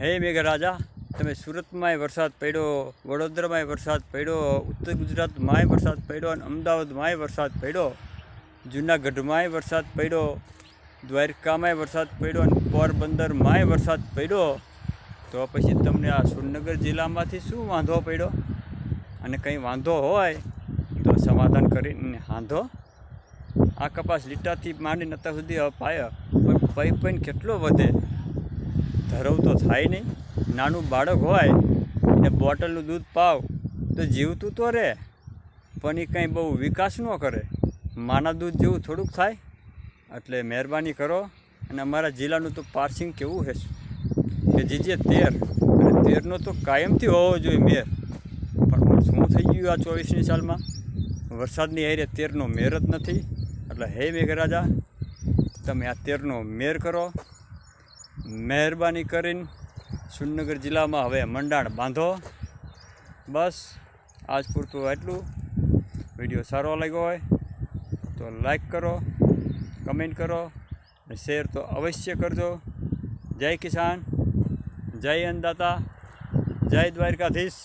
હે મેઘરાજા, તમે સુરતમાંય વરસાદ પડ્યો, વડોદરામાંય વરસાદ પડ્યો, ઉત્તર ગુજરાતમાંય વરસાદ પડ્યો અને અમદાવાદમાંય વરસાદ પડ્યો, જૂનાગઢમાંય વરસાદ પડ્યો, દ્વારકામાંય વરસાદ પડ્યો અને પોરબંદરમાંય વરસાદ પડ્યો. તો પછી તમને આ સુરનગર જિલ્લામાંથી શું વાંધો પડ્યો? અને કંઈ વાંધો હોય તો સમાધાન કરીને વાંધો. આ કપાસ લીટાથી માંડીને અત્યાર સુધી પાયા પણ પૈ કેટલો વધે, ધરવ તો થાય નહીં. નાનું બાળક હોય ને બોટલનું દૂધ પાવ તો જીવતું તો રહે, પણ એ કંઈ બહુ વિકાસ ન કરે. માના દૂધ જેવું થોડુંક થાય. એટલે મહેરબાની કરો. અને અમારા જિલ્લાનું તો પાર્સિંગ કેવું છે કે જે 13 અને 13નો તો કાયમથી હોવો જોઈએ મેર. પણ શું થઈ ગયું આ 24ની સાલમાં? વરસાદની હારે 13નો મેર જ નથી. એટલે હે મેઘરાજા, તમે આ 13નો મેર કરો. મહેરબાની કરીને સુરનગર જિલ્લામાં હવે મંડાણ બાંધો. બસ આજ પૂરતું એટલું. વિડીયો સારો લાગ્યો હોય તો લાઈક કરો, કમેન્ટ કરો અને શેર તો અવશ્ય કરજો. જય કિસાન, જય અન્નદાતા, જય દ્વારકાધીશ.